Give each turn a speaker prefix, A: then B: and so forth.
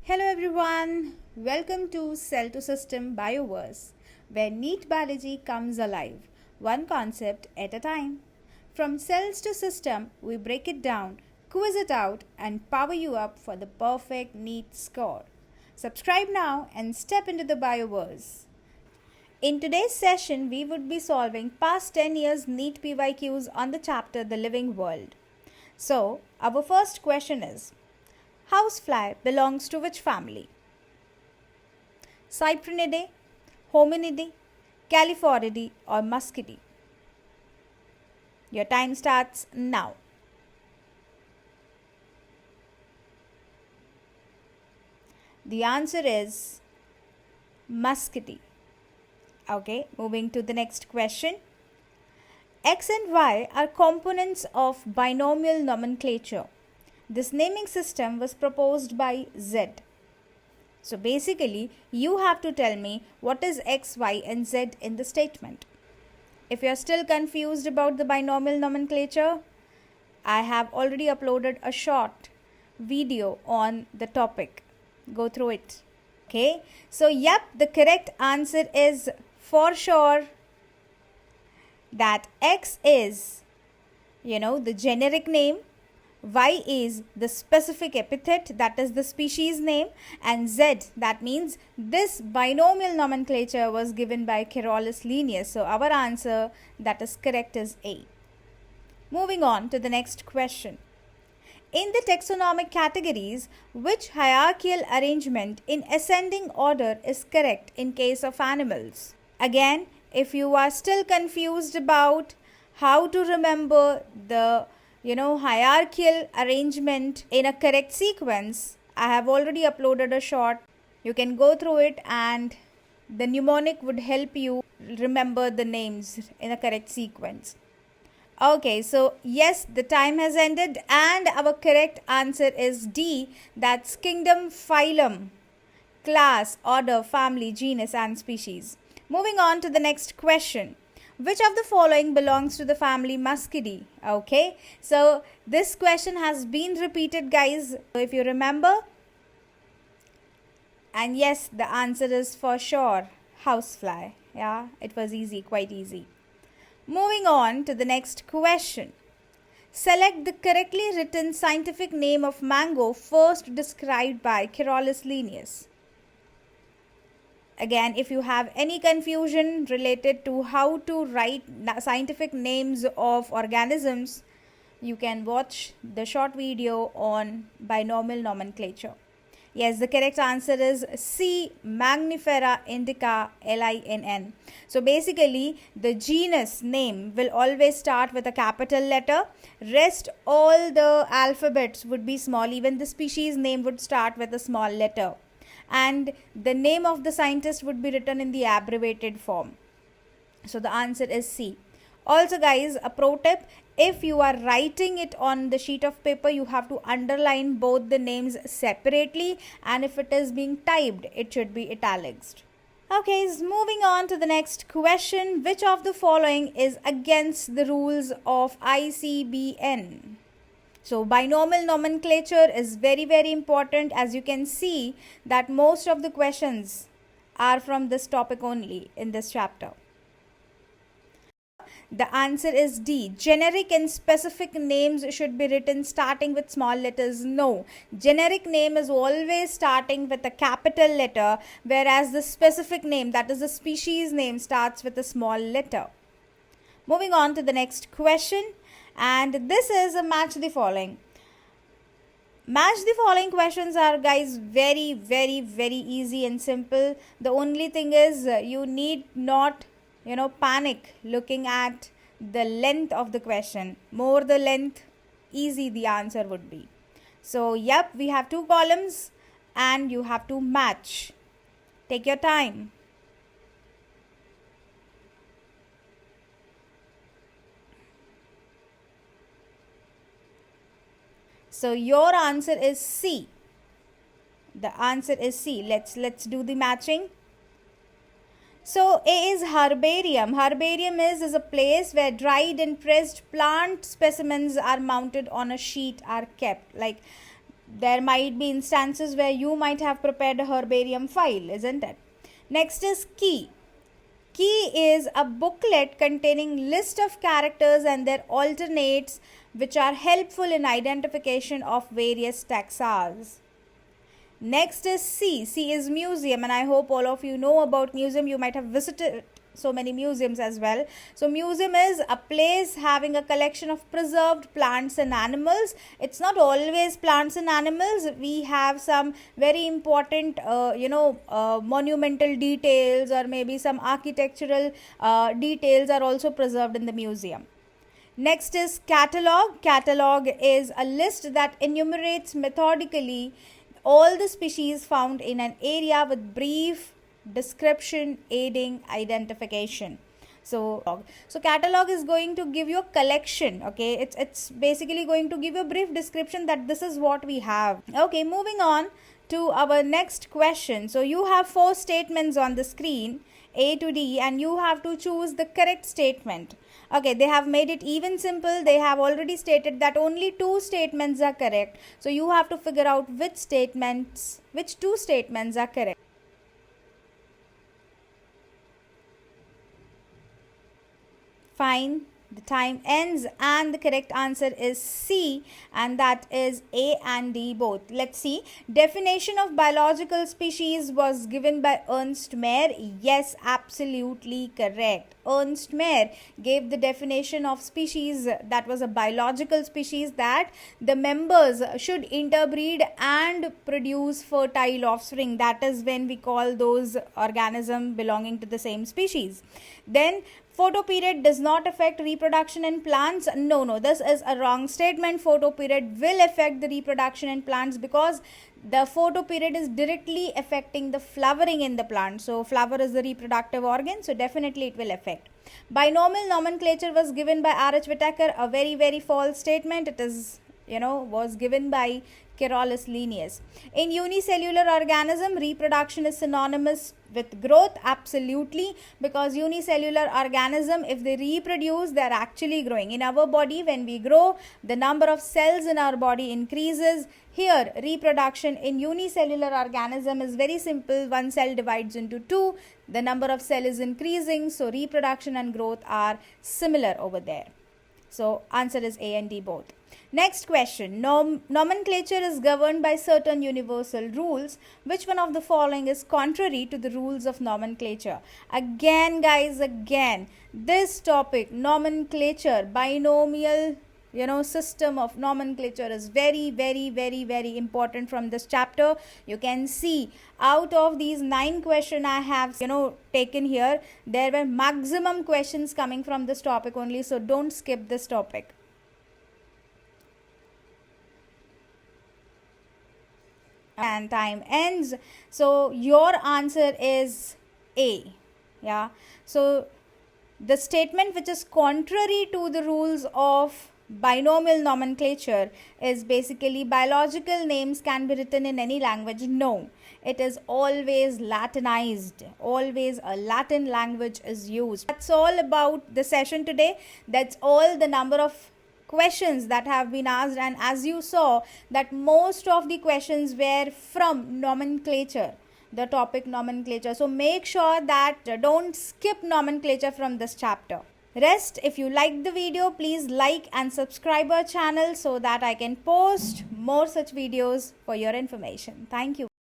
A: Hello everyone, welcome to Cell to System Bioverse, where neat biology comes alive, one concept at a time. From cells to system, we break it down, quiz it out, and power you up for the perfect neat score. Subscribe now and step into the Bioverse. In today's session, we would be solving past 10 years NEET PYQs on the chapter The Living World. So, our first question is, housefly belongs to which family? Cyprinidae, Hominidae, Calliphoridae or Muscidae? Your time starts now. The answer is Muscidae. Okay, moving to the next question. X and Y are components of binomial nomenclature. This naming system was proposed by Z. So basically, you have to tell me what is X, Y and Z in the statement. If you are still confused about the binomial nomenclature, I have already uploaded a short video on the topic. Go through it. Okay, so the correct answer is for sure that X is, the generic name, Y is the specific epithet, that is the species name, and Z, that means this binomial nomenclature was given by Carolus Linnaeus. So our answer that is correct is A. Moving on to the next question. In the taxonomic categories, which hierarchical arrangement in ascending order is correct in case of animals? Again, if you are still confused about how to remember the hierarchical arrangement in a correct sequence, I have already uploaded a short. You can go through it and the mnemonic would help you remember the names in a correct sequence. Okay, so yes, the time has ended and our correct answer is D. That's kingdom, phylum, class, order, family, genus and species. Moving on to the next question. Which of the following belongs to the family Muscidae? Okay, so this question has been repeated, guys, if you remember. And yes, the answer is for sure housefly. Yeah, it was easy, quite easy. Moving on to the next question. Select the correctly written scientific name of mango first described by Carolus Linnaeus. Again, if you have any confusion related to how to write scientific names of organisms, you can watch the short video on binomial nomenclature. Yes, the correct answer is C, Mangifera indica LINN. So basically, the genus name will always start with a capital letter. Rest all the alphabets would be small. Even the species name would start with a small letter. And the name of the scientist would be written in the abbreviated form. So the answer is C. Also guys, a pro tip, if you are writing it on the sheet of paper, you have to underline both the names separately, and if it is being typed, it should be italicized. Okay, moving on to the next question. Which of the following is against the rules of ICBN? So binomial nomenclature is very, very important. As you can see that most of the questions are from this topic only in this chapter. The answer is D. Generic and specific names should be written starting with small letters. No. Generic name is always starting with a capital letter, whereas the specific name, that is the species name, starts with a small letter. Moving on to the next question. And this is a match the following. Match the following questions are, guys, very, very, very easy and simple. The only thing is you need not, panic looking at the length of the question. More the length, easy the answer would be. So, we have 2 columns and you have to match. Take your time. So your answer is C. The answer is C. Let's do the matching. So A is herbarium. Herbarium is a place where dried and pressed plant specimens are mounted on a sheet, are kept. Like there might be instances where you might have prepared a herbarium file, isn't it? Next is key. Key is a booklet containing list of characters and their alternates which are helpful in identification of various taxas. Next is C. C is museum, and I hope all of you know about museum. You might have visited so many museums as well. So museum is a place having a collection of preserved plants and animals. It's not always plants and animals. We have some very important monumental details, or maybe some architectural details are also preserved in the museum. Next is catalog. Catalog is a list that enumerates methodically all the species found in an area with brief description aiding identification. So catalog is going to give you a collection. Okay, it's basically going to give you a brief description that this is what we have. Okay, moving on to our next question. So you have 4 statements on the screen, A to D, and you have to choose the correct statement. Okay, they have made it even simple. They have already stated that only 2 statements are correct. So you have to figure out which 2 statements are correct. Fine. The time ends, and the correct answer is C, and that is A and D both. Let's see. Definition of biological species was given by Ernst Mayr. Yes, absolutely correct. Ernst Mayr gave the definition of species that was a biological species, that the members should interbreed and produce fertile offspring. That is when we call those organisms belonging to the same species. Then photoperiod does not affect reproduction in plants. No, this is a wrong statement. Photoperiod will affect the reproduction in plants because the photoperiod is directly affecting the flowering in the plant. So flower is the reproductive organ, so definitely it will affect. Binomial nomenclature was given by R.H. Whitaker. A very, very false statement. It is, was given by Carolus Linnaeus. In unicellular organism, reproduction is synonymous with growth. Absolutely, because unicellular organism, if they reproduce, they are actually growing. In our body, when we grow, the number of cells in our body increases. Here, reproduction in unicellular organism is very simple. One cell divides into 2. The number of cell is increasing. So reproduction and growth are similar over there. So answer is A and D both. Next question. Nomenclature is governed by certain universal rules. Which one of the following is contrary to the rules of nomenclature? Again, guys, this topic, nomenclature, binomial system of nomenclature is very, very, very, very important from this chapter. You can see out of these 9 questions I have taken here, there were maximum questions coming from this topic only. So don't skip this topic. And time ends. So your answer is A. Yeah. So the statement which is contrary to the rules of binomial nomenclature is basically biological names can be written in any language. No, it is always Latinized. Always a Latin language is used. That's all about the session today. That's all the number of questions that have been asked, and as you saw that most of the questions were from nomenclature, the topic nomenclature. So make sure that don't skip nomenclature from this chapter. Rest, if you like the video, please like and subscribe our channel so that I can post more such videos for your information. Thank you.